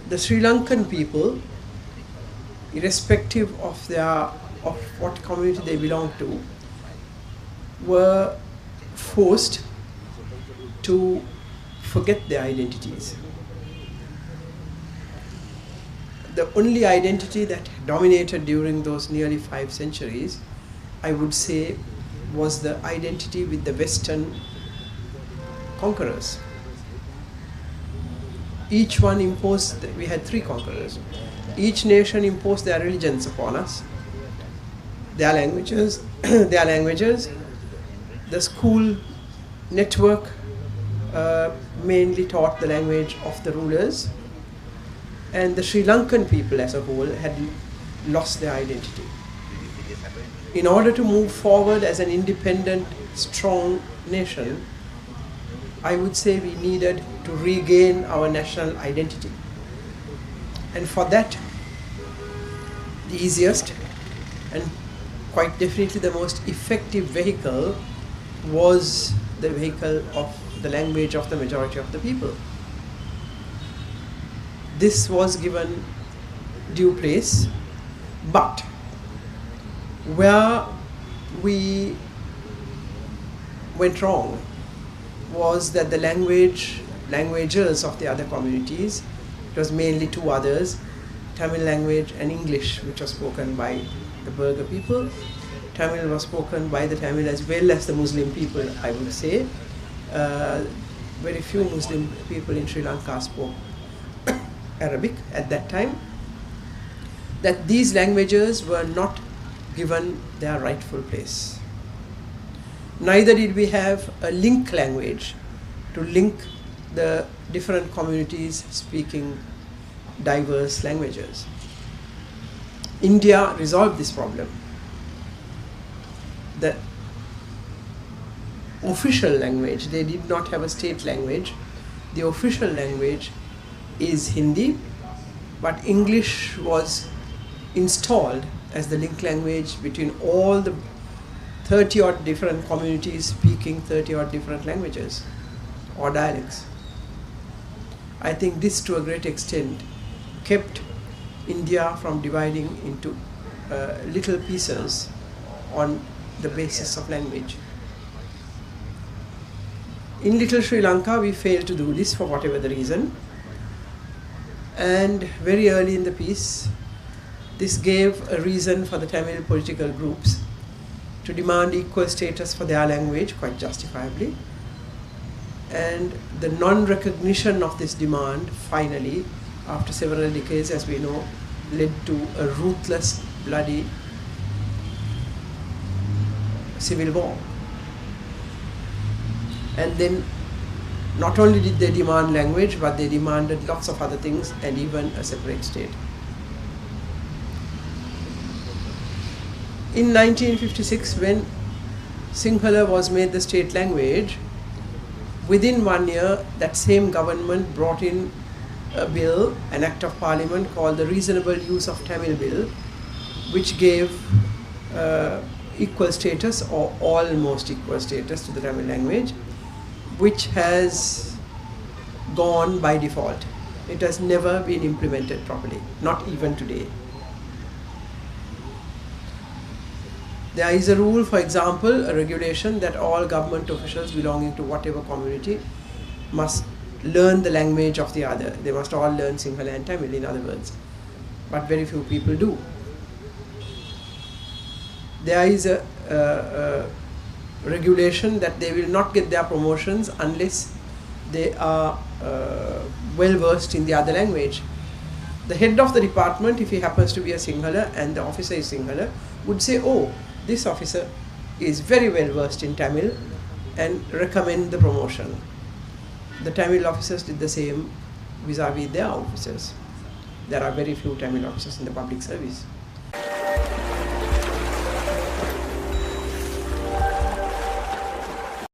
the Sri Lankan people, irrespective of what community they belong to, were forced to forget their identities. The only identity that dominated during those nearly 5 centuries, I would say, was the identity with the Western conquerors. Each one imposed, we had 3 conquerors. Each nation imposed their religions upon us, their languages, The school network mainly taught the language of the rulers, and the Sri Lankan people as a whole had lost their identity. In order to move forward as an independent, strong nation, I would say we needed to regain our national identity. And for that, the easiest and quite definitely the most effective vehicle was the vehicle of the language of the majority of the people. This was given due place, but where we went wrong was that the languages of the other communities, it was mainly 2 others, Tamil language and English, which was spoken by the Burgher people. Tamil was spoken by the Tamil as well as the Muslim people, I would say. Very few Muslim people in Sri Lanka spoke Arabic at that time. That these languages were not given their rightful place. Neither did we have a link language to link the different communities speaking diverse languages. India resolved this problem. The official language, they did not have a state language. The official language is Hindi, but English was installed as the link language between all the 30 odd different communities speaking 30 odd different languages or dialects. I think this to a great extent kept India from dividing into little pieces on the basis of language. In little Sri Lanka, we failed to do this for whatever the reason. And very early in the piece, this gave a reason for the Tamil political groups to demand equal status for their language, quite justifiably. And the non-recognition of this demand, finally, after several decades, as we know, led to a ruthless, bloody civil war. And then not only did they demand language, but they demanded lots of other things and even a separate state. In 1956, when Sinhala was made the state language, within 1 year, that same government brought in a bill, an act of parliament called the Reasonable Use of Tamil Bill, which gave equal status or almost equal status to the Tamil language, which has gone by default. It has never been implemented properly, not even today. There is a rule, for example, a regulation that all government officials belonging to whatever community must learn the language of the other. They must all learn Sinhala and Tamil, in other words. But very few people do. There is a regulation that they will not get their promotions unless they are well versed in the other language. The head of the department, if he happens to be a Sinhala and the officer is Sinhala, would say, oh, this officer is very well versed in Tamil, and recommend the promotion. The Tamil officers did the same vis-a-vis their officers. There are very few Tamil officers in the public service.